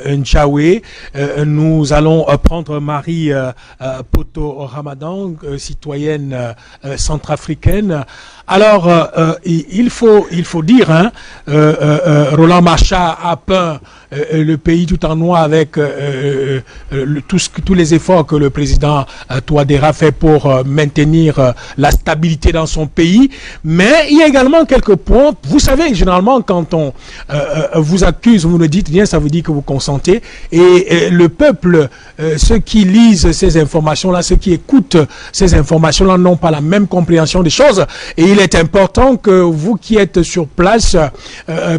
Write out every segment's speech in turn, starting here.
N'Djaoué. Nous allons prendre Marie Poto Ramadan, citoyenne centrafricaine. Alors, il faut dire, hein, Roland Marchal a peint le pays tout en noir avec tous les efforts que le président Touadéra fait pour maintenir la stabilité dans son pays. Mais il y a également quelques points. Vous savez, généralement, quand on vous accuse, vous le dites bien, ça veut dire que vous consentez. Et le peuple, ceux qui lisent ces informations-là, ceux qui écoutent ces informations-là n'ont pas la même compréhension des choses. Et il est important que vous qui êtes sur place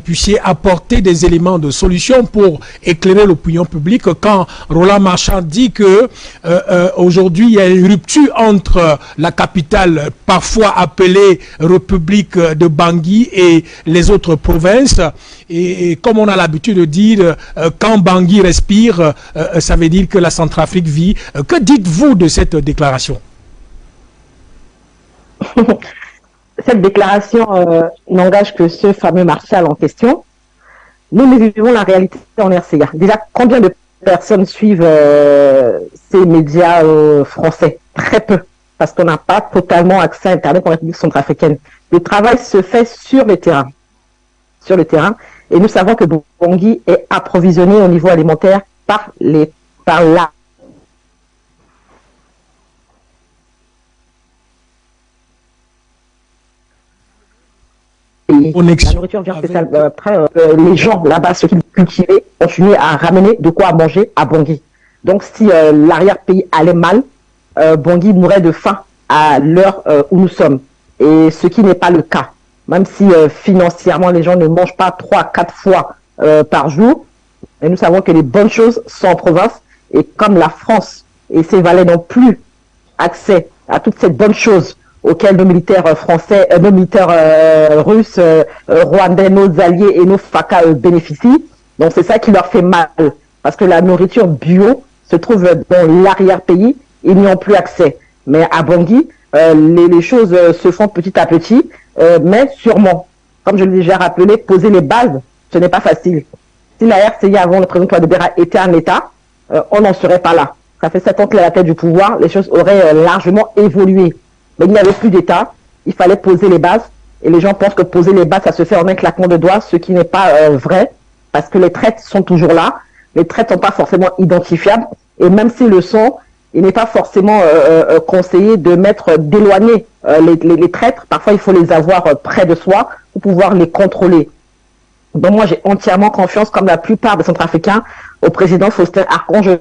puissiez apporter des éléments de solution pour éclairer l'opinion publique. Quand Roland Marchal dit que aujourd'hui il y a une rupture entre la capitale, parfois appelée République de Bangui, et les autres provinces, et comme on a l'habitude de dire, quand Bangui respire, ça veut dire que la Centrafrique vit. Que dites-vous de cette déclaration? Cette déclaration n'engage que ce fameux Marchal en question. Nous vivons la réalité en RCA. Déjà, combien de personnes suivent ces médias français? Très peu, parce qu'on n'a pas totalement accès à Internet en République centrafricaine. Le travail se fait sur le terrain. Sur le terrain. Et nous savons que Bangui est approvisionné au niveau alimentaire par la la nourriture vient spécialement. Après, les gens là-bas, ceux qui cultivaient, continuaient à ramener de quoi manger à Bangui. Donc, si l'arrière-pays allait mal, Bangui mourrait de faim à l'heure où nous sommes. Et ce qui n'est pas le cas. Même si financièrement, les gens ne mangent pas 3-4 fois par jour. Et nous savons que les bonnes choses sont en province. Et comme la France et ses valets n'ont plus accès à toutes ces bonnes choses auxquels nos militaires français, nos militaires russes, rwandais, nos alliés et nos FACA bénéficient. Donc c'est ça qui leur fait mal. Parce que la nourriture bio se trouve dans l'arrière-pays, ils n'y ont plus accès. Mais à Bangui, les choses se font petit à petit, mais sûrement, comme je l'ai déjà rappelé, poser les bases, ce n'est pas facile. Si la RCA avant le président Touadéra était un État, on n'en serait pas là. Ça fait 7 ans qu'il est à la tête du pouvoir, les choses auraient largement évolué. Mais il n'y avait plus d'État, il fallait poser les bases. Et les gens pensent que poser les bases, ça se fait en un claquement de doigts, ce qui n'est pas vrai, parce que les traites sont toujours là. Les traites ne sont pas forcément identifiables. Et même s'ils le sont, il n'est pas forcément conseillé d'éloigner les traîtres. Parfois, il faut les avoir près de soi pour pouvoir les contrôler. Donc moi, j'ai entièrement confiance, comme la plupart des Centrafricains, au président Faustin Archange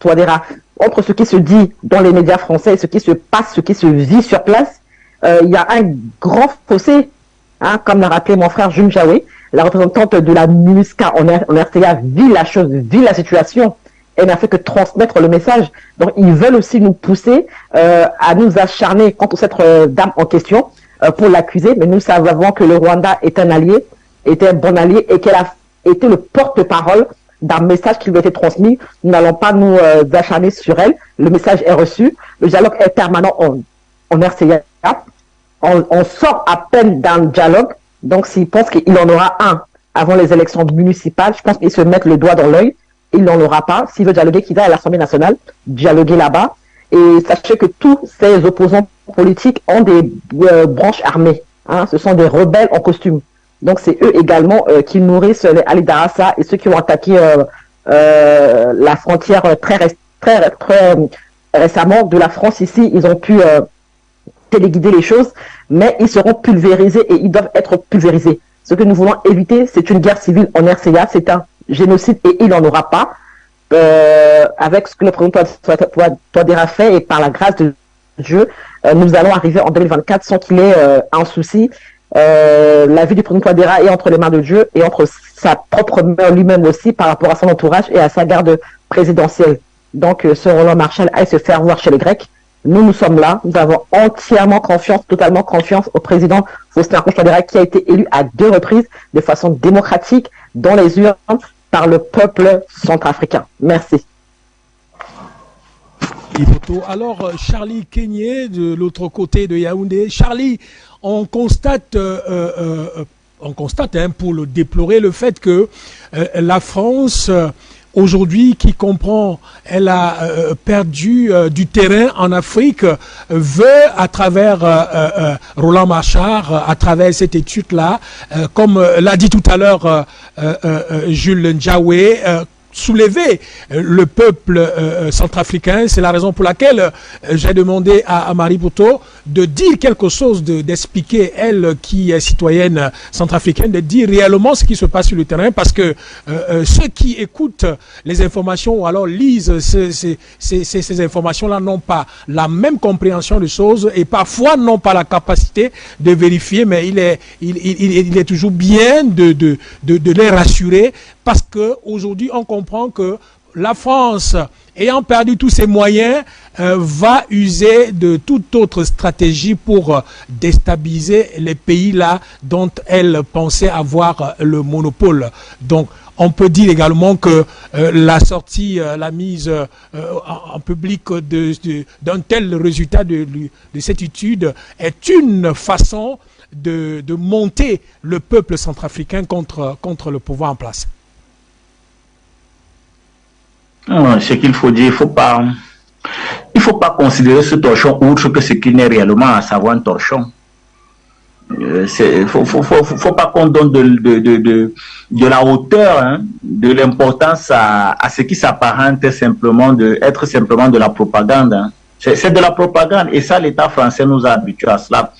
Touadéra. Entre ce qui se dit dans les médias français et ce qui se passe, ce qui se vit sur place, il y a un grand fossé, hein, comme l'a rappelé mon frère Jules Jaoué, la représentante de la MINUSCA en RCA vit la chose, vit la situation. Elle n'a fait que transmettre le message. Donc ils veulent aussi nous pousser à nous acharner contre cette dame en question pour l'accuser. Mais nous savons que le Rwanda est un allié, était un bon allié et qu'elle a été le porte-parole d'un message qui lui a été transmis. Nous n'allons pas nous acharner sur elle. Le message est reçu. Le dialogue est permanent en RCA. On sort à peine d'un dialogue. Donc, s'ils pensent qu'il en aura un avant les élections municipales, je pense qu'ils se mettent le doigt dans l'œil. Il n'en aura pas. S'il veut dialoguer, qu'il aille à l'Assemblée nationale, dialoguer là-bas. Et sachez que tous ces opposants politiques ont des branches armées. Hein. Ce sont des rebelles en costume. Donc, c'est eux également qui nourrissent les Ali Darassa et ceux qui ont attaqué la frontière très récemment de la France ici. Ils ont pu téléguider les choses, mais ils seront pulvérisés et ils doivent être pulvérisés. Ce que nous voulons éviter, c'est une guerre civile en RCA, c'est un génocide et il n'en aura pas. Avec ce que le président Touadéra fait et par la grâce de Dieu, nous allons arriver en 2024 sans qu'il ait un souci. La vie du président Touadéra est entre les mains de Dieu et entre sa propre main lui-même aussi par rapport à son entourage et à sa garde présidentielle. Donc, ce Roland Marchal aille se faire voir chez les Grecs. Nous sommes là. Nous avons entièrement confiance, totalement confiance au président Faustin Archange Touadéra qui a été élu à 2 reprises de façon démocratique dans les urnes par le peuple centrafricain. Merci. Alors, Charlie Kenyé, de l'autre côté de Yaoundé. Charlie, on constate on constate, pour le déplorer, le fait que la France, aujourd'hui, qui comprend, elle a perdu du terrain en Afrique, veut, à travers Roland Marchard, à travers cette étude-là, comme l'a dit tout à l'heure Jules Ndiaoué, soulever le peuple centrafricain. C'est la raison pour laquelle j'ai demandé à Marie Poto de dire quelque chose, d'expliquer, elle qui est citoyenne centrafricaine, de dire réellement ce qui se passe sur le terrain, parce que ceux qui écoutent les informations ou alors lisent ces informations-là n'ont pas la même compréhension des choses et parfois n'ont pas la capacité de vérifier, mais il est toujours bien de les rassurer, parce que aujourd'hui on comprend que la France, ayant perdu tous ses moyens, va user de toute autre stratégie pour déstabiliser les pays là dont elle pensait avoir le monopole. Donc on peut dire également que la sortie, la mise en public d'un tel résultat de cette étude est une façon de monter le peuple centrafricain contre le pouvoir en place. Ce qu'il faut dire, il faut pas considérer ce torchon autre que ce qu'il n'est réellement, à savoir un torchon. Faut pas qu'on donne de la hauteur, de l'importance à ce qui s'apparente simplement être simplement de la propagande. C'est de la propagande, et ça l'État français nous a habitués à cela.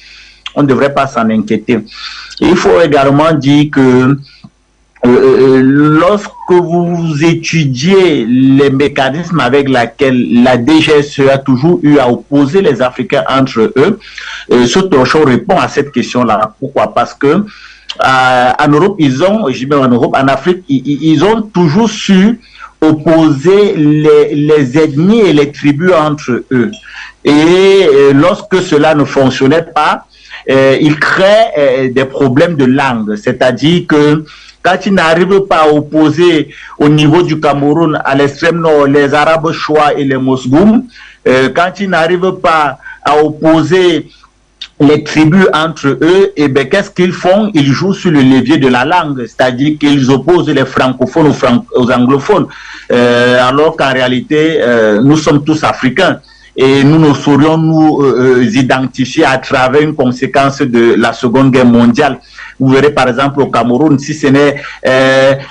On ne devrait pas s'en inquiéter. Et il faut également dire que lorsque vous étudiez les mécanismes avec lesquels la DGSE a toujours eu à opposer les Africains entre eux, ce torchon répond à cette question-là. Pourquoi? Parce que en Europe, en Afrique, ils ont toujours su opposer les ethnies et les tribus entre eux. Et lorsque cela ne fonctionnait pas, ils créent des problèmes de langue, c'est-à-dire que quand ils n'arrivent pas à opposer au niveau du Cameroun, à l'extrême nord, les Arabes Choua et les Mosgoum, quand ils n'arrivent pas à opposer les tribus entre eux, et bien qu'est-ce qu'ils font? Ils jouent sur le levier de la langue, c'est-à-dire qu'ils opposent les francophones aux anglophones, alors qu'en réalité, nous sommes tous africains. Et nous ne saurions nous identifier à travers une conséquence de la Seconde Guerre mondiale. Vous verrez par exemple au Cameroun, si ce n'est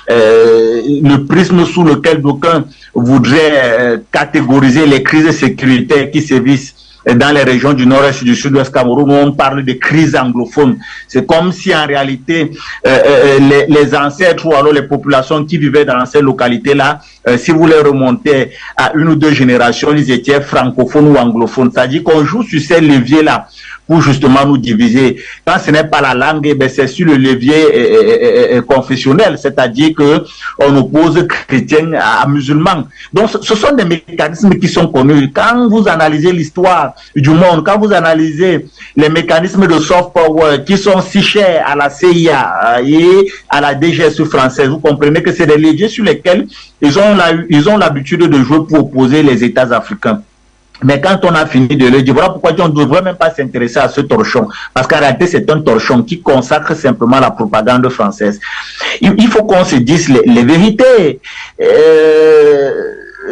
le prisme sous lequel d'aucuns voudraient catégoriser les crises sécuritaires qui sévissent dans les régions du nord-est et du sud-ouest Cameroun, où on parle de crise anglophone. C'est comme si en réalité les ancêtres ou alors les populations qui vivaient dans ces localités-là, si vous les remontez à une ou deux générations, ils étaient francophones ou anglophones. C'est-à-dire qu'on joue sur ces leviers-là pour justement nous diviser. Quand ce n'est pas la langue, c'est sur le levier confessionnel, c'est-à-dire que on oppose chrétiens à musulmans. Donc ce sont des mécanismes qui sont connus. Quand vous analysez l'histoire du monde, quand vous analysez les mécanismes de soft power qui sont si chers à la CIA et à la DGSE française, vous comprenez que c'est des leviers sur lesquels ils ont l'habitude de jouer pour opposer les États africains. Mais quand on a fini de le dire, voilà pourquoi on ne devrait même pas s'intéresser à ce torchon. Parce qu'en réalité, c'est un torchon qui consacre simplement la propagande française. Il faut qu'on se dise les vérités.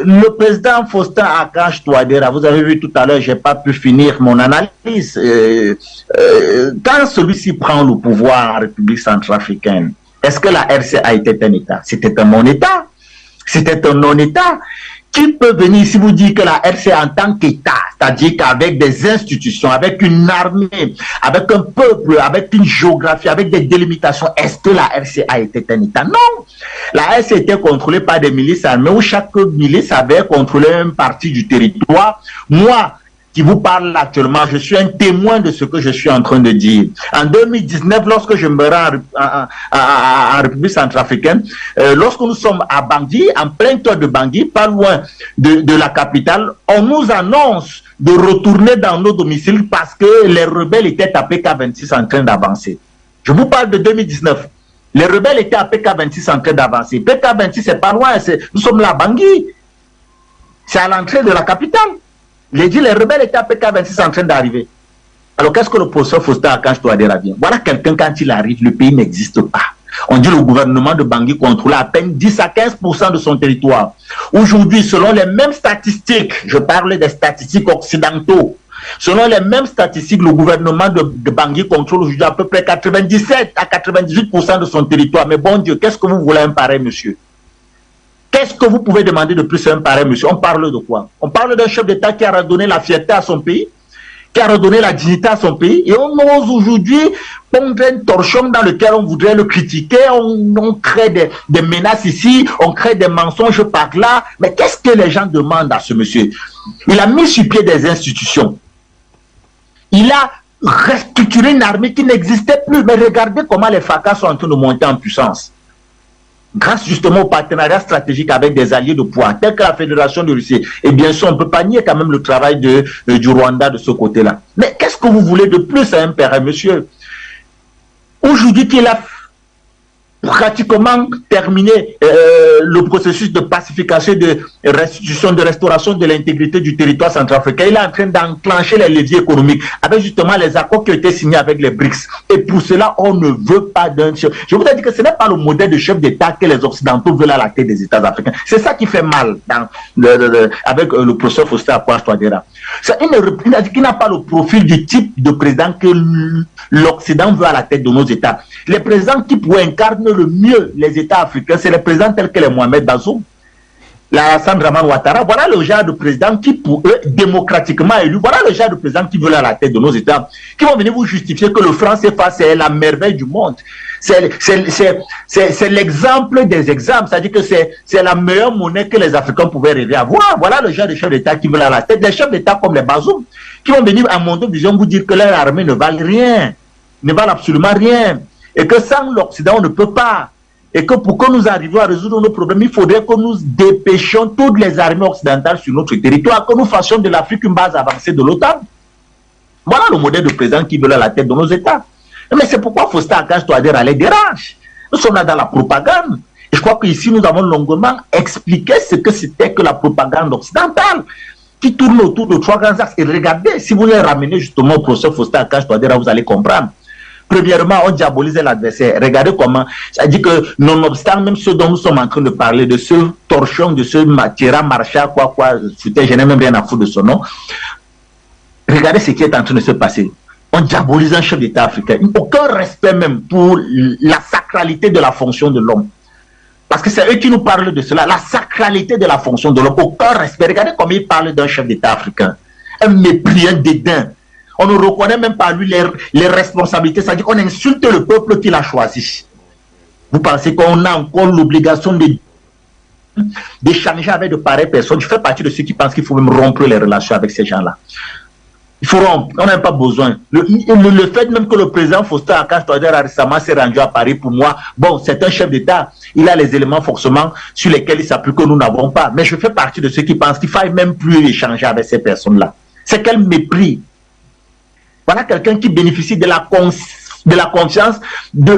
Le président Faustin Archange Touadéra, vous avez vu tout à l'heure, j'ai pas pu finir mon analyse. Quand celui-ci prend le pouvoir en République centrafricaine, est-ce que la RCA était un État? C'était un non-État. C'était un non-État. Qui peut venir ici vous dire que la RCA en tant qu'État, c'est-à-dire qu'avec des institutions, avec une armée, avec un peuple, avec une géographie, avec des délimitations, est-ce que la RCA était un État? Non. La RCA était contrôlée par des milices armées où chaque milice avait contrôlé une partie du territoire. Moi, qui vous parle actuellement, je suis un témoin de ce que je suis en train de dire. En 2019, lorsque je me rends en République centrafricaine, lorsque nous sommes à Bangui, en plein cœur de Bangui, pas loin de la capitale, on nous annonce de retourner dans nos domiciles parce que les rebelles étaient à PK26 en train d'avancer. Je vous parle de 2019. Les rebelles étaient à PK26 en train d'avancer. PK26, c'est pas loin, nous sommes là à Bangui. C'est à l'entrée de la capitale. Les rebelles étaient à PK26 en train d'arriver. Alors qu'est-ce que le professeur Faustin Archange Touadéra vient? Voilà quelqu'un, quand il arrive, le pays n'existe pas. On dit le gouvernement de Bangui contrôle à peine 10 à 15% de son territoire. Aujourd'hui, selon les mêmes statistiques, je parle des statistiques occidentaux, selon les mêmes statistiques, le gouvernement de Bangui contrôle aujourd'hui à peu près 97 à 98% de son territoire. Mais bon Dieu, qu'est-ce que vous voulez un pareil monsieur? Qu'est-ce que vous pouvez demander de plus à un pareil monsieur? On parle de quoi? On parle d'un chef d'État qui a redonné la fierté à son pays, qui a redonné la dignité à son pays, et on ose aujourd'hui pondre un torchon dans lequel on voudrait le critiquer, on crée des menaces ici, on crée des mensonges par là. Mais qu'est-ce que les gens demandent à ce monsieur? Il a mis sur pied des institutions. Il a restructuré une armée qui n'existait plus. Mais regardez comment les FACA sont en train de monter en puissance. Grâce justement au partenariat stratégique avec des alliés de poids, tels que la Fédération de Russie. Et bien sûr, on ne peut pas nier quand même le travail du Rwanda de ce côté-là. Mais qu'est-ce que vous voulez de plus à un père, monsieur? Aujourd'hui, qu'il a pratiquement terminé le processus de pacification, de restitution, de restauration de l'intégrité du territoire centrafricain. Il est en train d'enclencher les leviers économiques avec justement les accords qui ont été signés avec les BRICS. Et pour cela, on ne veut pas d'un chef. Je voudrais dire que ce n'est pas le modèle de chef d'État que les Occidentaux veulent à la tête des États africains. C'est ça qui fait mal avec le professeur Faustin Archange Touadéra. Il a dit qu'il n'a pas le profil du type de président que l'Occident veut à la tête de nos États. Les présidents qui incarnent le mieux les États africains, c'est les présidents tels que les Mohamed Bazoum, Alassane Dramane Ouattara. Voilà le genre de président qui, pour eux, démocratiquement élu, voilà le genre de président qui veulent à la tête de nos États, qui vont venir vous justifier que le franc CFA, c'est la merveille du monde. C'est l'exemple des exemples, c'est-à-dire que c'est la meilleure monnaie que les Africains pouvaient rêver avoir. Voilà le genre de chefs d'État qui veulent à la tête. Des chefs d'État comme les Bazoum, qui vont venir à Mondo Vision vous dire que leur armée ne valent rien, ne valent absolument rien. Et que sans l'Occident, on ne peut pas. Et que pour que nous arrivions à résoudre nos problèmes, il faudrait que nous dépêchions toutes les armées occidentales sur notre territoire, que nous fassions de l'Afrique une base avancée de l'OTAN. Voilà le modèle de président qui veut à la tête de nos États. Mais c'est pourquoi Faustin Archange Touadéra les dérange. Nous sommes là dans la propagande. Et je crois qu'ici, nous avons longuement expliqué ce que c'était que la propagande occidentale, qui tourne autour de trois grands axes. Et regardez, si vous les ramenez justement au professeur Faustin Archange Touadéra, vous allez comprendre. Premièrement, on diabolisait l'adversaire. Regardez comment, c'est-à-dire que nonobstant même ce dont nous sommes en train de parler, de ce torchon, de ce Thierry Marchal, je n'ai même rien à foutre de son nom. Regardez ce qui est en train de se passer. On diabolise un chef d'État africain. Aucun respect même pour la sacralité de la fonction de l'homme. Parce que c'est eux qui nous parlent de cela, la sacralité de la fonction de l'homme. Aucun respect. Regardez comment ils parlent d'un chef d'État africain. Un mépris, un dédain. On ne reconnaît même pas lui les responsabilités, c'est-à-dire qu'on insulte le peuple qu'il a choisi. Vous pensez qu'on a encore l'obligation d'échanger avec de pareilles personnes? Je fais partie de ceux qui pensent qu'il faut même rompre les relations avec ces gens-là. Il faut rompre, on n'a pas besoin. Le fait même que le président Faustin Archange Touadéra récemment s'est rendu à Paris, pour moi, bon, c'est un chef d'État, il a les éléments forcément sur lesquels il s'appuie que nous n'avons pas. Mais je fais partie de ceux qui pensent qu'il ne faille même plus échanger avec ces personnes-là. C'est quel mépris! Voilà quelqu'un qui bénéficie de la confiance de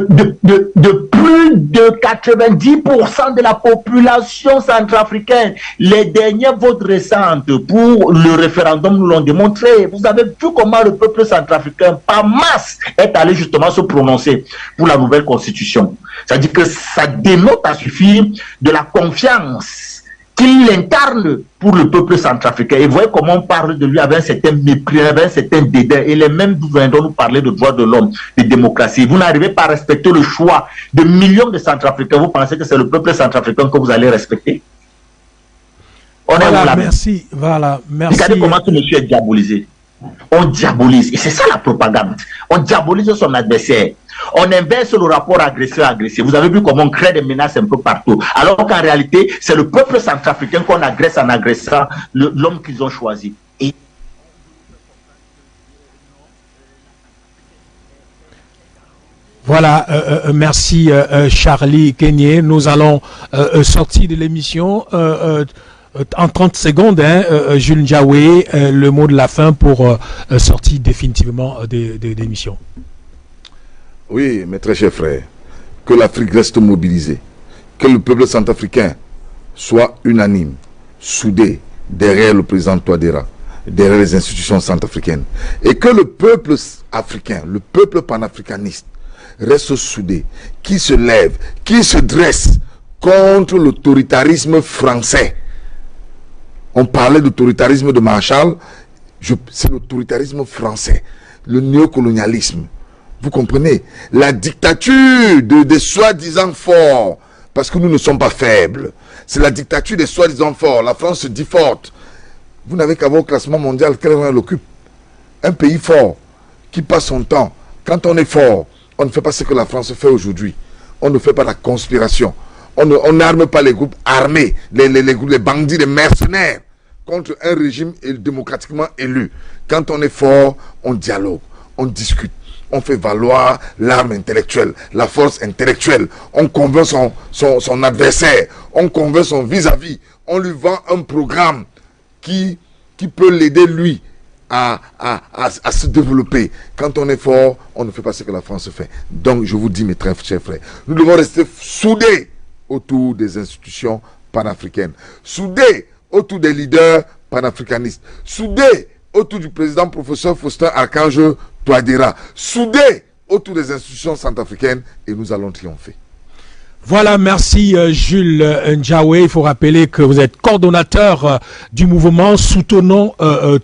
plus de 90% de la population centrafricaine. Les derniers votes récentes pour le référendum nous l'ont démontré. Vous avez vu comment le peuple centrafricain, par masse, est allé justement se prononcer pour la nouvelle constitution. C'est-à-dire que ça dénote à suffire de la confiance qu'il incarne pour le peuple centrafricain. Et vous voyez comment on parle de lui avec un certain mépris, avec un certain dédain. Et les mêmes viendront nous parler de droits de l'homme, de démocratie. Vous n'arrivez pas à respecter le choix de millions de Centrafricains. Vous pensez que c'est le peuple centrafricain que vous allez respecter? Merci. Voilà, merci. Regardez comment ce monsieur est diabolisé. On diabolise. Et c'est ça la propagande. On diabolise son adversaire. On inverse le rapport agresseur-agressé. Vous avez vu comment on crée des menaces un peu partout. Alors qu'en réalité, c'est le peuple centrafricain qu'on agresse en agressant l'homme qu'ils ont choisi. Et... Voilà, merci Charlie Kenyé. Nous allons sortir de l'émission. En 30 secondes, Jules Ndiaoué, le mot de la fin pour sortir définitivement de l'émission. Oui, mes très chers frères, que l'Afrique reste mobilisée, que le peuple centrafricain soit unanime, soudé derrière le président Touadéra. derrière les institutions centrafricaines. Et que le peuple africain, le peuple panafricaniste, reste soudé, qui se lève, qui se dresse contre l'autoritarisme français. On parlait d'autoritarisme de Marshall, c'est l'autoritarisme français, le néocolonialisme. Vous comprenez? La dictature des soi-disant forts, parce que nous ne sommes pas faibles. C'est la dictature des soi-disant forts. La France se dit forte. Vous n'avez qu'à voir au classement mondial quel rang elle occupe. Un pays fort qui passe son temps. Quand on est fort, on ne fait pas ce que la France fait aujourd'hui. On ne fait pas la conspiration. On n'arme pas les groupes armés, les bandits, les mercenaires contre un régime démocratiquement élu. Quand on est fort, on dialogue, on discute. On fait valoir l'arme intellectuelle, la force intellectuelle. On convainc son adversaire. On convainc son vis-à-vis. On lui vend un programme qui peut l'aider, lui, à se développer. Quand on est fort, on ne fait pas ce que la France fait. Donc, je vous dis, mes très chers frères, nous devons rester soudés autour des institutions panafricaines. Soudés autour des leaders panafricanistes. Soudés autour du président professeur Faustin Archange Touadéra, soudés autour des institutions centrafricaines, et nous allons triompher. Voilà, merci Jules Ndjawe. Il faut rappeler que vous êtes coordonnateur du mouvement Soutenons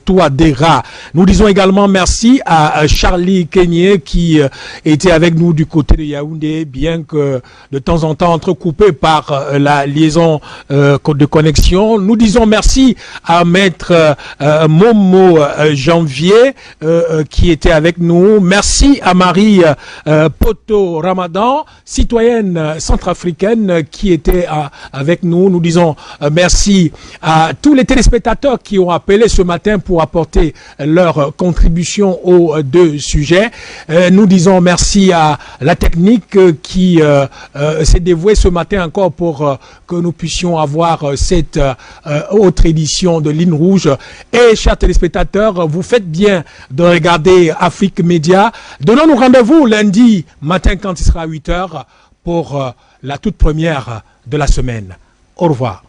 Touadéra. Nous disons également merci à Charlie Kenyé qui était avec nous du côté de Yaoundé, bien que de temps en temps entrecoupé par la liaison de connexion. Nous disons merci à Maître Momo Janvier qui était avec nous. Merci à Marie Poto Ramadan, citoyenne centrafricaine qui était avec nous. Nous disons merci à tous les téléspectateurs qui ont appelé ce matin pour apporter leur contribution aux deux sujets. Nous disons merci à la technique qui s'est dévouée ce matin encore pour que nous puissions avoir cette autre édition de Ligne Rouge. Et chers téléspectateurs, vous faites bien de regarder Afrique Média. Donnons-nous rendez-vous lundi matin quand il sera 8h pour la toute première de la semaine. Au revoir.